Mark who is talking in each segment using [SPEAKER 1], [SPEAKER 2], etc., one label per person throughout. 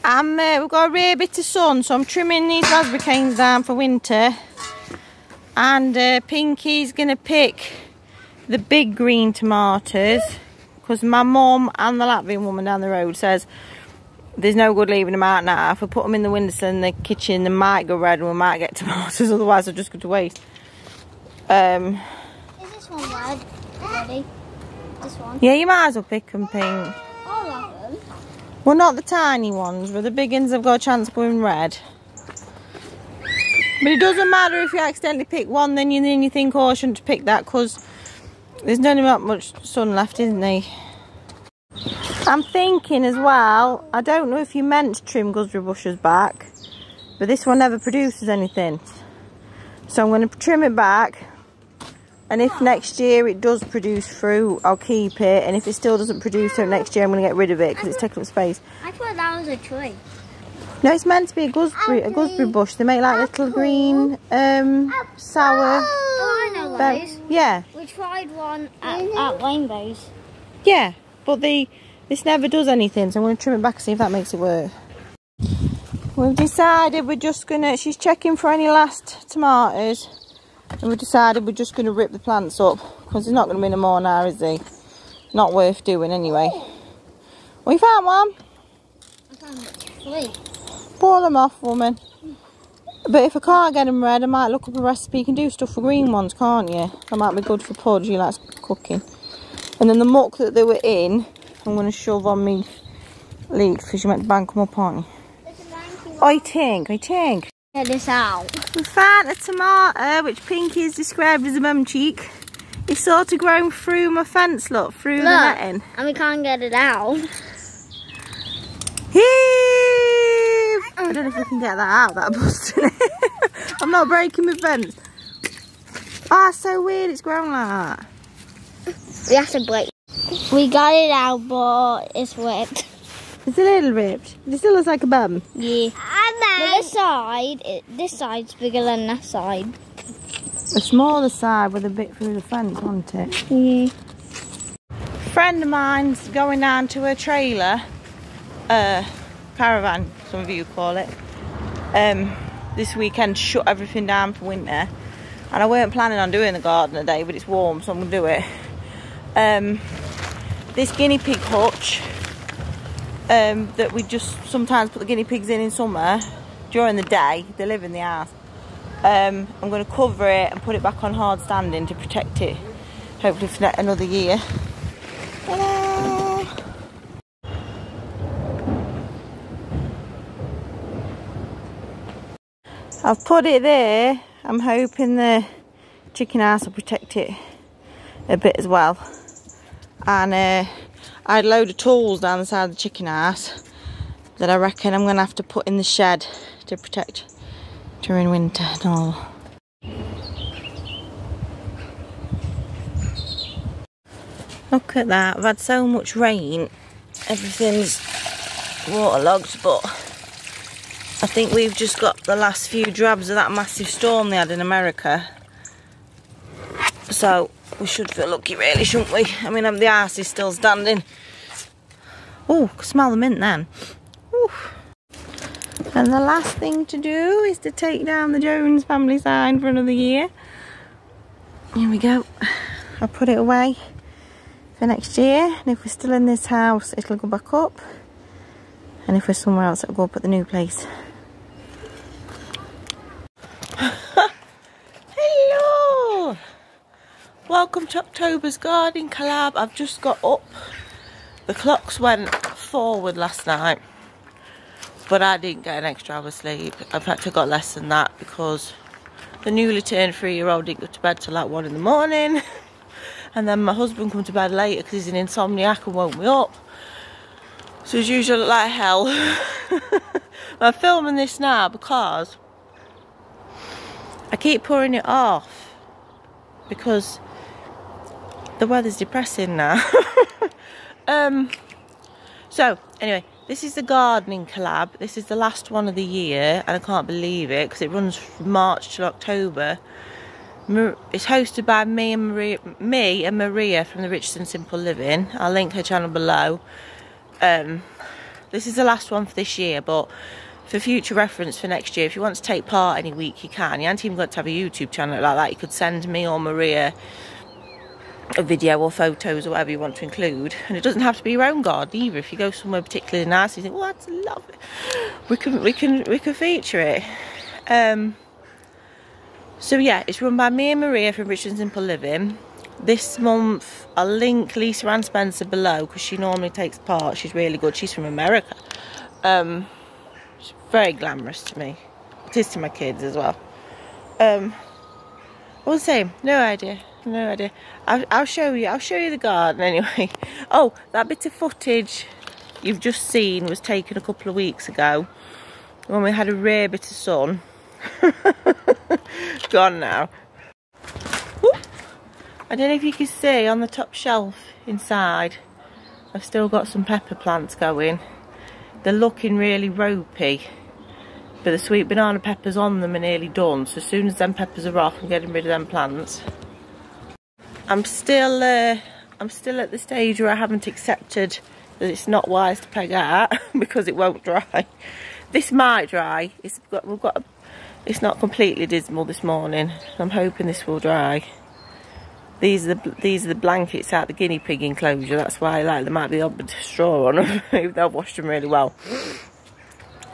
[SPEAKER 1] We've got a rare bit of sun, so I'm trimming these raspberry canes down for winter. And Pinky's going to pick the big green tomatoes, because my mum and the Latvian woman down the road says there's no good leaving them out now. If we put them in the windowsill in the kitchen, they might go red and we might get tomatoes, otherwise they'll just go to waste.
[SPEAKER 2] Is this one red already? This one?
[SPEAKER 1] Yeah, you might as well pick them pink.
[SPEAKER 2] All of them?
[SPEAKER 1] Well, not the tiny ones, but the big ones have got a chance of going red. But it doesn't matter if you accidentally pick one, then you think, oh, I shouldn't pick that, because there's not that much sun left, isn't there? I'm thinking as well, I don't know if you meant to trim gooseberry bushes back, but this one never produces anything. So I'm going to trim it back, and if next year it does produce fruit, I'll keep it, and if it still doesn't produce fruit next year, I'm going to get rid of it because it's taking up space.
[SPEAKER 2] I thought that was a tree.
[SPEAKER 1] No, it's meant to be a gooseberry bush. They make like little green, sour.
[SPEAKER 2] Oh, I know those.
[SPEAKER 1] Yeah.
[SPEAKER 2] We tried one at Rainbows.
[SPEAKER 1] Yeah, but this never does anything, so I'm going to trim it back and see if that makes it work. We've decided we're just going to, she's checking for any last tomatoes, and we've decided we're just going to rip the plants up, because there's not going to be no more now, is there? Not worth doing anyway. Well, you found one?
[SPEAKER 2] I found 3.
[SPEAKER 1] Pour them off, woman. But if I can't get them red, I might look up a recipe. You can do stuff for green ones, can't you? That might be good for Pudge, he likes cooking. And then the muck that they were in, I'm going to shove on me leaf, because you meant to bank them up, aren't you? I think.
[SPEAKER 2] Check this out.
[SPEAKER 1] We found a tomato, which Pinky has described as a mum cheek. It's sort of grown through my fence, look, through the netting.
[SPEAKER 2] And we can't get it out.
[SPEAKER 1] Heave! I don't know if we can get that out, that busting it. I'm not breaking my fence. Ah, it's so weird, it's grown like that.
[SPEAKER 2] We have to break. We got it out, but it's ripped.
[SPEAKER 1] It's a little ripped. It still looks like a bum.
[SPEAKER 2] Yeah. But this side's bigger than that side.
[SPEAKER 1] The smaller side with a bit through the fence, wasn't it?
[SPEAKER 2] Yeah.
[SPEAKER 1] A friend of mine's going down to a trailer, caravan, some of you call it, this weekend to shut everything down for winter. And I weren't planning on doing the garden today, but it's warm, so I'm going to do it. This guinea pig hutch that we just sometimes put the guinea pigs in summer during the day, they live in the house. I'm going to cover it and put it back on hard standing to protect it, hopefully for another year. Ta-da! I've put it there. I'm hoping the chicken house will protect it a bit as well. And I had a load of tools down the side of the chicken house that I reckon I'm going to have to put in the shed to protect during winter and all. Look at that, I've had so much rain, everything's waterlogged, but I think we've just got the last few drabs of that massive storm they had in America. So we should feel lucky really, shouldn't we? I mean, the house is still standing. Oh, can smell the mint then. Ooh. And the last thing to do is to take down the Jones family sign for another year. Here we go. I'll put it away for next year. And if we're still in this house, it'll go back up. And if we're somewhere else, it'll go up at the new place. Hello! Welcome to October's gardening collab. I've just got up. The clocks went forward last night, but I didn't get an extra hour's sleep. In fact, I got less than that because the newly turned 3-year-old didn't go to bed till like 1 in the morning. And then my husband come to bed later because he's an insomniac and woke me up. So as usual, like hell. I'm filming this now because I keep putting it off because the weather's depressing now. So anyway, this is the gardening collab. This is the last one of the year and I can't believe it because it runs from March till October. It's hosted by me and Maria from the Richardsons Simple Living. I'll link her channel below. this is the last one for this year, but for future reference for next year, if you want to take part any week, you can. You haven't even got to have a YouTube channel like that. You could send me or Maria a video or photos or whatever you want to include, and it doesn't have to be your own garden either. If you go somewhere particularly nice, you think, well, that's lovely, we can feature it. So yeah, it's run by me and Maria from Richardsons Simple Living. This month I'll link Lisa Ann Spencer below because she normally takes part. She's really good. She's from America. She's very glamorous to me. It is to my kids as well. I was saying, no idea. I'll show you the garden anyway. Oh, that bit of footage you've just seen was taken a couple of weeks ago when we had a rare bit of sun. Gone now. Whoop. I don't know if you can see on the top shelf inside, I've still got some pepper plants going. They're looking really ropey, but the sweet banana peppers on them are nearly done. So as soon as them peppers are off, I'm getting rid of them plants. I'm still at the stage where I haven't accepted that it's not wise to peg out because it won't dry. This might dry. It's not completely dismal this morning. I'm hoping this will dry. These are the blankets out the guinea pig enclosure. That's why there might be a bit of straw on them. Even though I've washed them really well.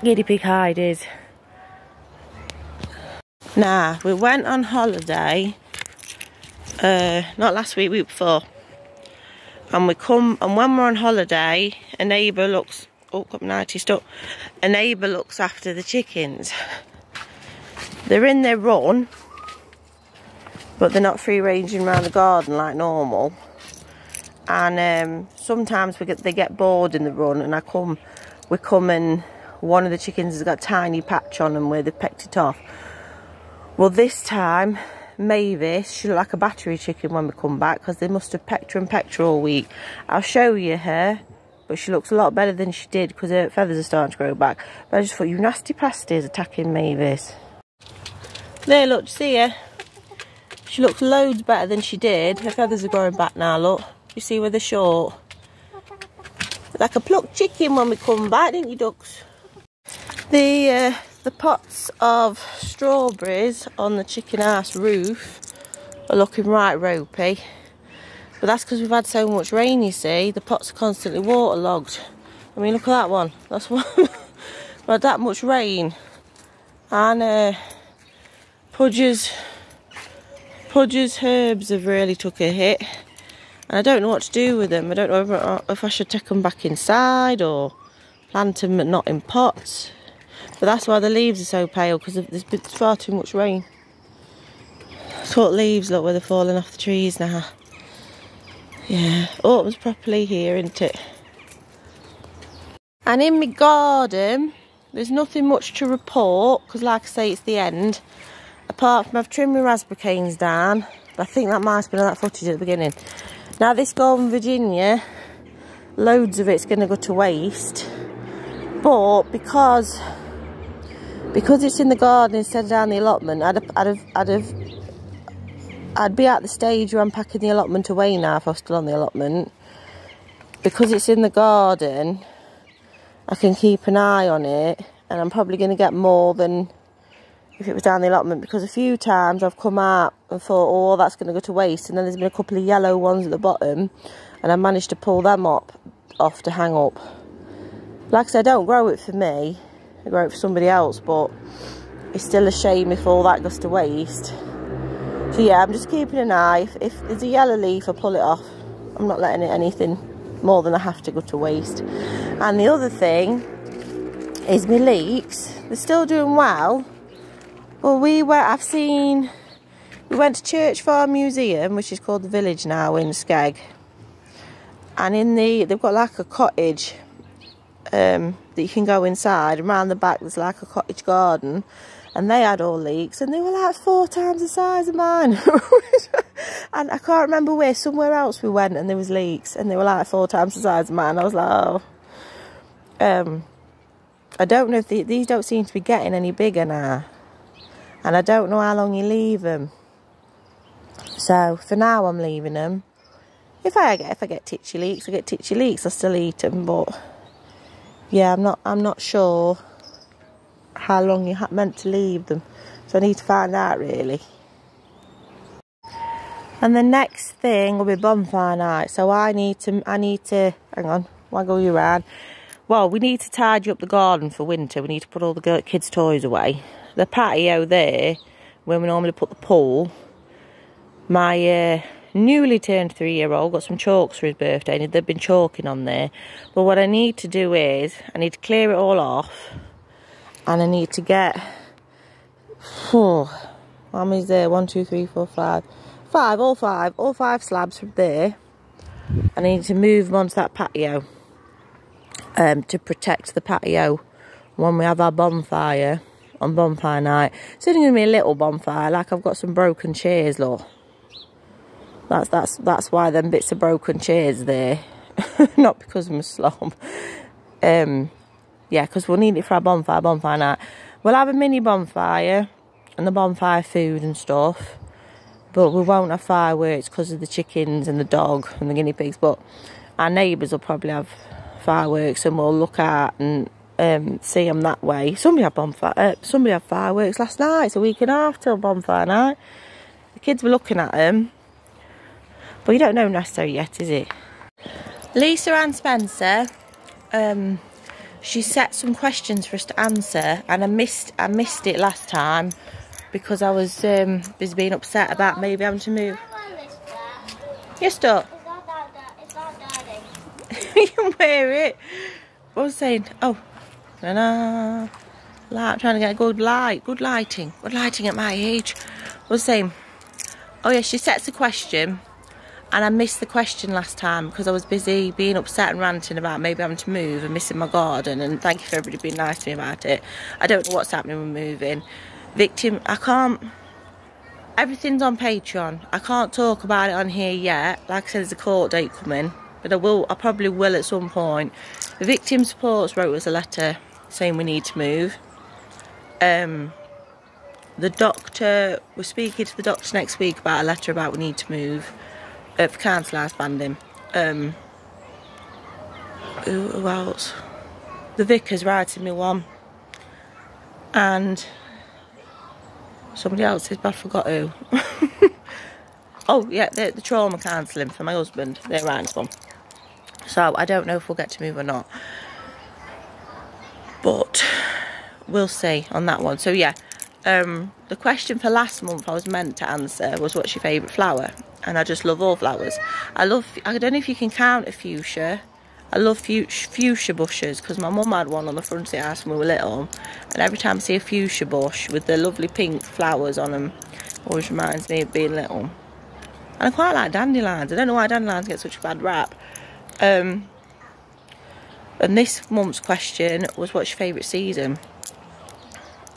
[SPEAKER 1] Guinea pig hide is. Now, we went on holiday. Not last week, week before. And when we're on holiday, a neighbour looks. Oh, got my 90 stuck. A neighbour looks after the chickens. They're in their run, but they're not free ranging around the garden like normal. And sometimes they get bored in the run, and we come and one of the chickens has got a tiny patch on them where they've pecked it off. Well, this time Mavis, she looked like a battery chicken when we come back because they must have pecked her all week. I'll show you her, but she looks a lot better than she did because her feathers are starting to grow back. But I just thought, you nasty pasties attacking Mavis. There, look, see her? She looks loads better than she did. Her feathers are growing back now, look. You see where they're short? Like a plucked chicken when we come back, didn't you, ducks? The pots of strawberries on the chicken house roof are looking right ropey. But that's because we've had so much rain, you see. The pots are constantly waterlogged. I mean, look at that one. That's one. We've had that much rain. And Pudge's herbs have really took a hit, and I don't know what to do with them. I don't know if I should take them back inside or plant them but not in pots. But that's why the leaves are so pale, because there's been far too much rain. What leaves, look where they're falling off the trees now. Yeah, autumn's properly here, isn't it? And in my garden, there's nothing much to report, because like I say, it's the end. Apart from I've trimmed my raspberry canes down. I think that might have been on that footage at the beginning. Now this Golden Virginia, loads of it's going to go to waste. But because it's in the garden instead of down the allotment, I'd be at the stage where I'm packing the allotment away now if I was still on the allotment. Because it's in the garden, I can keep an eye on it, and I'm probably going to get more than if it was down the allotment, because a few times I've come out and thought, oh, that's going to go to waste, and then there's been a couple of yellow ones at the bottom, and I managed to pull them off to hang up. Like I said, I don't grow it for me, I grow it for somebody else, but it's still a shame if all that goes to waste. So yeah, I'm just keeping an eye. If there's a yellow leaf, I pull it off. I'm not letting it anything more than I have to go to waste. And the other thing is my leeks. They're still doing well. Well, we went to Church Farm Museum, which is called the Village now in Skeg, and they've got like a cottage that you can go inside, and around the back there's like a cottage garden, and they had all leeks, and they were like 4 times the size of mine. And I can't remember where, somewhere else we went and there was leeks, and they were like 4 times the size of mine. I was like, oh. I don't know if these don't seem to be getting any bigger now. And I don't know how long you leave them. So for now I'm leaving them. If I get titchy leeks, I get titchy leeks. I still eat them, but yeah, I'm not sure how long you're meant to leave them, so I need to find out really. And the next thing will be bonfire night, so I need to hang on, waggle you around. Well, we need to tidy up the garden for winter. We need to put all the kids' toys away. The patio there, where we normally put the pool, my newly turned 3-year-old got some chalks for his birthday and they've been chalking on there. But what I need to do is, I need to clear it all off, and I need to get, how many's there? 1, 2, 3, 4, 5. All five slabs from there. I need to move them onto that patio to protect the patio when we have our bonfire on bonfire night. It's only going to be a little bonfire, like I've got some broken chairs, look. That's why them bits of broken chairs there. Not because I'm a slob. Yeah, because we'll need it for our bonfire night. We'll have a mini bonfire and the bonfire food and stuff. But we won't have fireworks because of the chickens and the dog and the guinea pigs. But our neighbours will probably have fireworks and we'll look at and see them that way. Somebody had fireworks last night. It's a week and a half till bonfire night. The kids were looking at them. But you don't know necessarily yet, is it? Lisa and Spencer, she set some questions for us to answer, and I missed it last time because I was busy being upset about maybe having to move. Yes, stop.
[SPEAKER 2] It's not Daddy.
[SPEAKER 1] You can wear it. What was I saying? Oh, no. I'm trying to get good lighting at my age. What was I saying? Oh yeah, she sets a question. And I missed the question last time because I was busy being upset and ranting about maybe having to move and missing my garden. And thank you for everybody being nice to me about it. I don't know what's happening with moving. Victim, I can't... Everything's on Patreon. I can't talk about it on here yet. Like I said, there's a court date coming. But I probably will at some point. The Victim Supports wrote us a letter saying we need to move. The doctor... We're speaking to the doctor next week about a letter about we need to move. For council house banding. Who else? The vicar's writing me one. And somebody else is, but I forgot who. Oh yeah, the trauma counselling for my husband. They're writing one. So I don't know if we'll get to move or not. But we'll see on that one. So yeah. The question for last month I was meant to answer was, what's your favourite flower? And I just love all flowers. I don't know if you can count a fuchsia. I love fuchsia bushes because my mum had one on the front of the house when we were little. And every time I see a fuchsia bush with the lovely pink flowers on them, always reminds me of being little. And I quite like dandelions. I don't know why dandelions get such a bad rap. And this month's question was, what's your favourite season?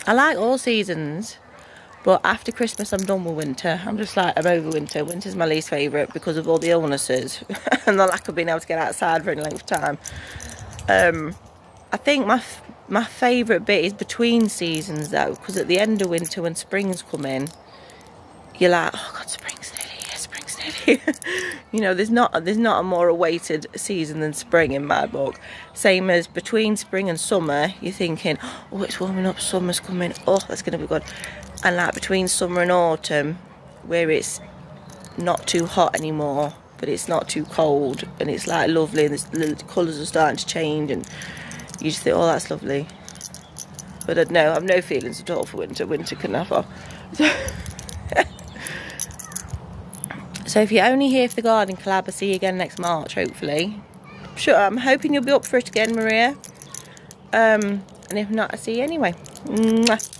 [SPEAKER 1] I like all seasons, but after Christmas I'm done with winter. I'm over winter. Winter's my least favourite because of all the illnesses and the lack of being able to get outside for any length of time. I think my favourite bit is between seasons though, because at the end of winter when spring's come in, you're like, oh God, spring's nearly here, spring's nearly here. You know, there's not a more awaited season than spring in my book. Same as between spring and summer, you're thinking, oh, it's warming up, summer's coming, oh, that's going to be good. And like between summer and autumn, where it's not too hot anymore, but it's not too cold, and it's like lovely, and the colours are starting to change, and you just think, oh, that's lovely. But no, I have no feelings at all for winter. Winter can have off. So if you're only here for the garden collab, I'll see you again next March, hopefully. Sure, I'm hoping you'll be up for it again, Maria. And if not, I'll see you anyway. Mwah.